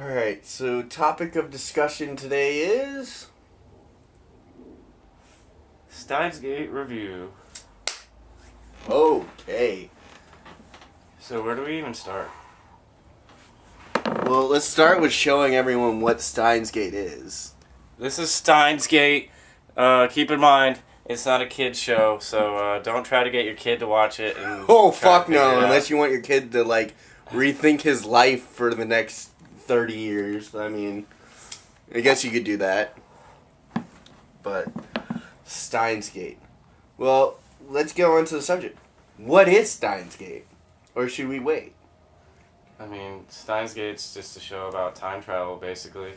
Alright, so topic of discussion today is... Steins Gate review. Okay. So where do we even start? Well, let's start with showing everyone what Steins Gate is. This is Steins Gate. Keep in mind, it's not a kid's show, so don't try to get your kid to watch it. And Oh, try to fuck figure no, it unless out. you want your kid to, rethink his life for the next 30 years. I mean, I guess you could do that. But, Steins Gate. Well, let's go on to the subject. What is Steins Gate? Or should we wait? I mean, Steins Gate's just a show about time travel, basically.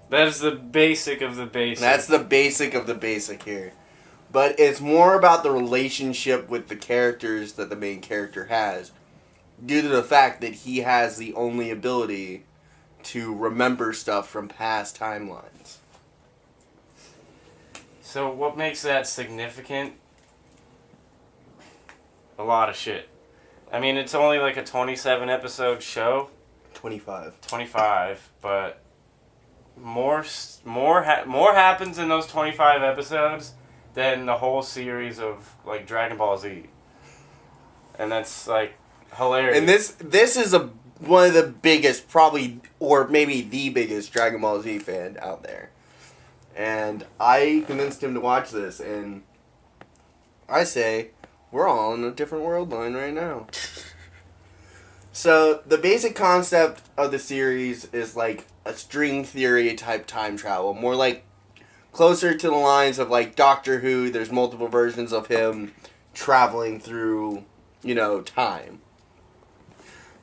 That is the basic of the basic. That's the basic of the basic here. But it's more about the relationship with the characters that the main character has, due to the fact that he has the only ability to remember stuff from past timelines. So what makes that significant? A lot of shit. I mean, it's only like a 27 episode show. 25. 25, but more happens in those 25 episodes than the whole series of like Dragon Ball Z. And that's like hilarious. And this is one of the biggest, probably, or maybe the biggest Dragon Ball Z fan out there. And I convinced him to watch this, and I say, we're all in a different world line right now. So, the basic concept of the series is like a string theory type time travel. More like closer to the lines of like Doctor Who. There's multiple versions of him traveling through, time.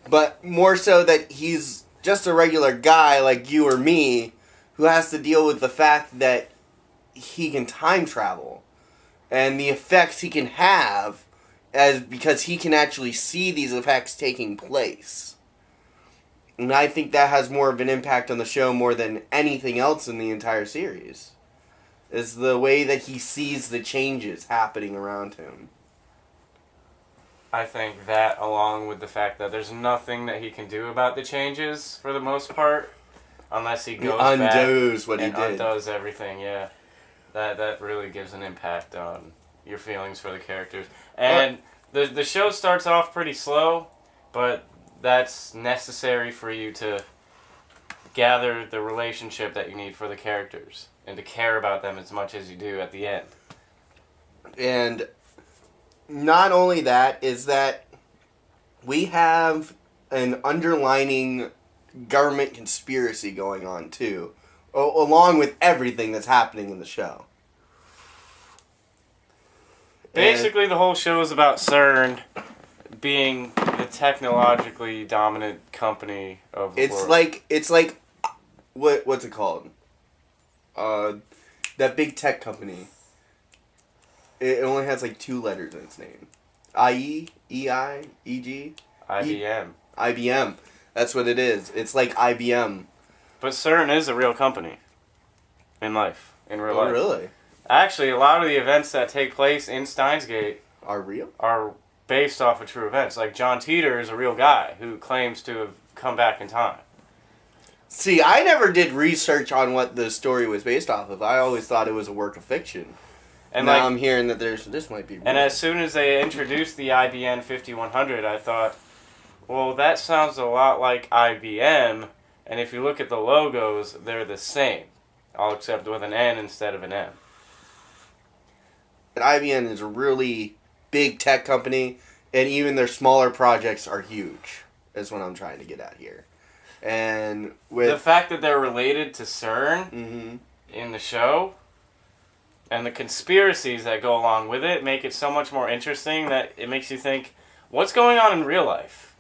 But more so that he's just a regular guy like you or me who has to deal with the fact that he can time travel. And the effects he can have because he can actually see these effects taking place. And I think that has more of an impact on the show more than anything else in the entire series. Is the way that he sees the changes happening around him. I think that, along with the fact that there's nothing that he can do about the changes for the most part, unless he goes undoes back what he and did. undoes everything. Yeah, that really gives an impact on your feelings for the characters. And the show starts off pretty slow, but that's necessary for you to gather the relationship that you need for the characters and to care about them as much as you do at the end. And not only that, is that we have an underlining government conspiracy going on too, along with everything that's happening in the show. Basically, the whole show is about CERN being the technologically dominant company of the world. It's like what's it called? That big tech company. It only has like 2 letters in its name. IE, EI, EG? IBM. IBM. That's what it is. It's like IBM. But CERN is a real company in life, in real life. Oh, really? Actually, a lot of the events that take place in Steins Gate Are real? are based off of true events. Like John Teeter is a real guy who claims to have come back in time. See, I never did research on what the story was based off of. I always thought it was a work of fiction. And now I'm hearing that this might be real. And as soon as they introduced the IBM 5100, I thought, well, that sounds a lot like IBM, and if you look at the logos, they're the same, all except with an N instead of an M. But IBM is a really big tech company, and even their smaller projects are huge, is what I'm trying to get at here. And with the fact that they're related to CERN mm-hmm. in the show, and the conspiracies that go along with it, make it so much more interesting that it makes you think, what's going on in real life?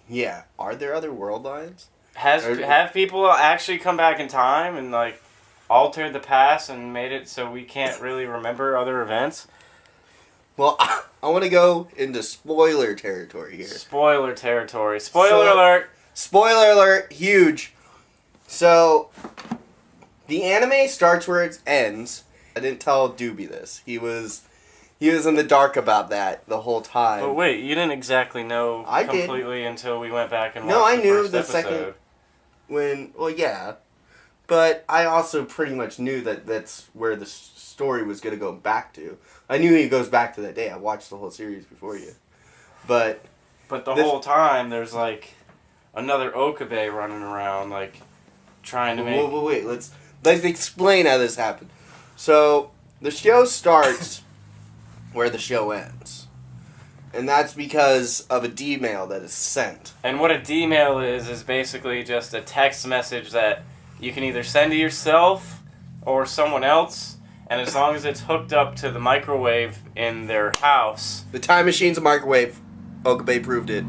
Yeah. Are there other world lines? Have people actually come back in time and like altered the past and made it so we can't really remember other events? Well, I want to go into spoiler territory here. Spoiler territory. Spoiler alert! Spoiler alert, huge. So, the anime starts where it ends. I didn't tell Doobie this. He was He was in the dark about that the whole time. But wait, you didn't exactly know I completely until we went back and No, watched I the knew first the episode. second well, yeah. But I also pretty much knew that that's where the story was going to go back to. I knew he goes back to that day. I watched the whole series before you. But the whole time, there's, like, another Okabe running around, like, trying to make... Wait. Let's explain how this happened. So, the show starts where the show ends. And that's because of a D-mail that is sent. And what a D-mail is basically just a text message that you can either send to yourself or someone else, and as long as it's hooked up to the microwave in their house... The time machine's a microwave. Okabe proved it.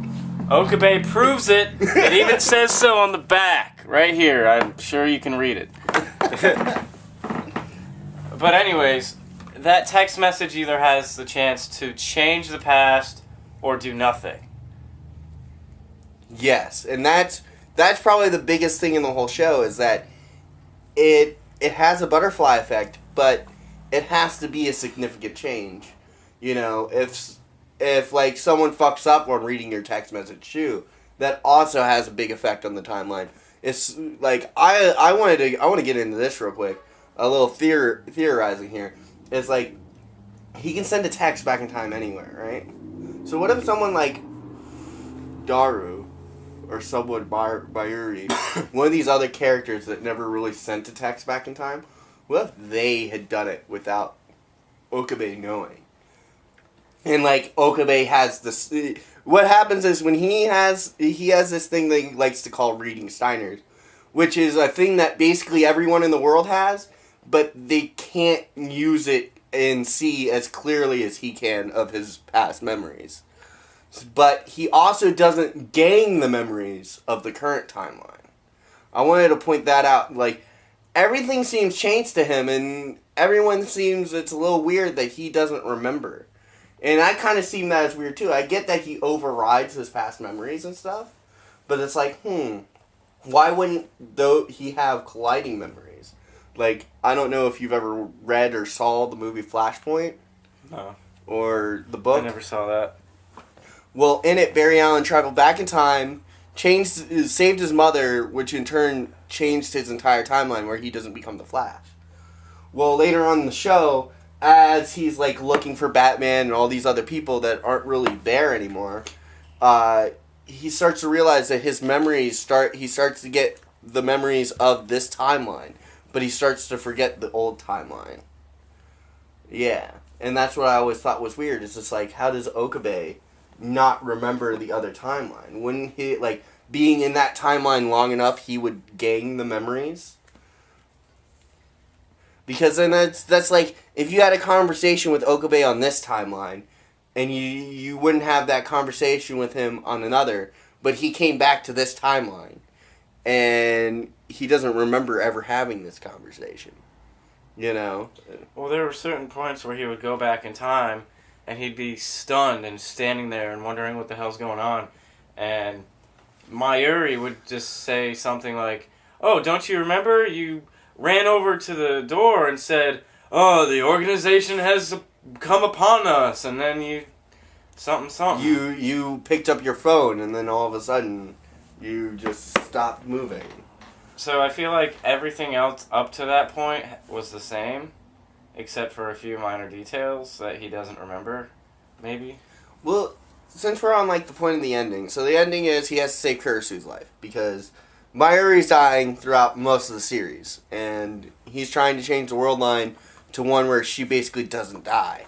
Okabe proves it. It even says so on the back. Right here. I'm sure you can read it. But anyways, that text message either has the chance to change the past or do nothing. Yes, and that's probably the biggest thing in the whole show is that it has a butterfly effect, but it has to be a significant change. You know, if like someone fucks up when reading your text message too, that also has a big effect on the timeline. It's like I want to get into this real quick. A little theorizing here. It's like he can send a text back in time anywhere, right? So what if someone like Daru or someone Bayuri, one of these other characters that never really sent a text back in time, what if they had done it without Okabe knowing? And like Okabe has this. What happens is when he has this thing that he likes to call reading Steiners, which is a thing that basically everyone in the world has, but they can't use it and see as clearly as he can of his past memories. But he also doesn't gain the memories of the current timeline. I wanted to point that out. Like, everything seems changed to him, and everyone seems it's a little weird that he doesn't remember. And I kind of see that as weird too. I get that he overrides his past memories and stuff, but it's like, why wouldn't he have colliding memories? Like, I don't know if you've ever read or saw the movie Flashpoint. No. Or the book. I never saw that. Well, in it, Barry Allen traveled back in time, saved his mother, which in turn changed his entire timeline where he doesn't become the Flash. Well, later on in the show, as he's like looking for Batman and all these other people that aren't really there anymore, he starts to realize that his memories he starts to get the memories of this timeline, but he starts to forget the old timeline. Yeah, and that's what I always thought was weird. It's just like, how does Okabe not remember the other timeline? Wouldn't he, like, being in that timeline long enough, he would gain the memories? Because then that's like, if you had a conversation with Okabe on this timeline, and you wouldn't have that conversation with him on another, but he came back to this timeline, and he doesn't remember ever having this conversation. You know? Well, there were certain points where he would go back in time, and he'd be stunned and standing there and wondering what the hell's going on. And Mayuri would just say something like, "Oh, don't you remember? You ran over to the door and said, 'Oh, the organization has come upon us,' and then you... something. You picked up your phone, and then all of a sudden, you just stopped moving. So I feel like everything else up to that point was the same, except for a few minor details that he doesn't remember, maybe. Well, since we're on like the point of the ending, so the ending is he has to save Kurisu's life, because Mayuri's dying throughout most of the series, and he's trying to change the world line to one where she basically doesn't die.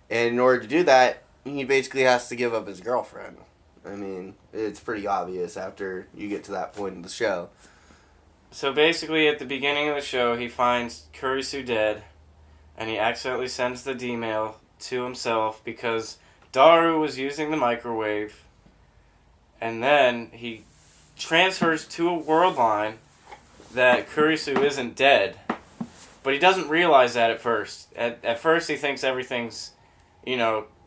And in order to do that, he basically has to give up his girlfriend. I mean, it's pretty obvious after you get to that point in the show. So basically, at the beginning of the show, he finds Kurisu dead, and he accidentally sends the D-mail to himself because Daru was using the microwave, and then he transfers to a world line that Kurisu isn't dead, but he doesn't realize that at first. At first, he thinks everything's,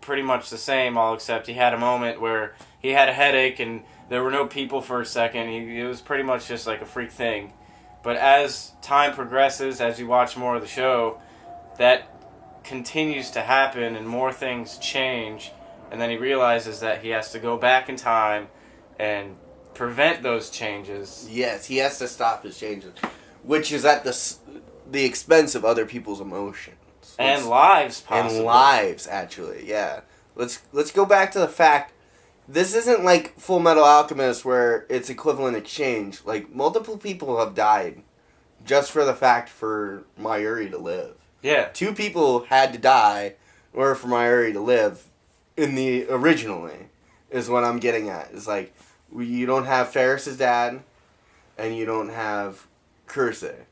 pretty much the same, all except he had a moment where he had a headache and there were no people for a second. It was pretty much just like a freak thing. But as time progresses, as you watch more of the show, that continues to happen and more things change, and then he realizes that he has to go back in time and prevent those changes. Yes, he has to stop his changes, which is at the expense of other people's emotions. And lives, possibly. And lives, actually, yeah. Let's go back to the fact, this isn't like Full Metal Alchemist where it's equivalent exchange. Like, multiple people have died just for the fact for Mayuri to live. Yeah. 2 people had to die in order for Mayuri to live in the originally, is what I'm getting at. It's like, you don't have Ferris's dad, and you don't have Kursei.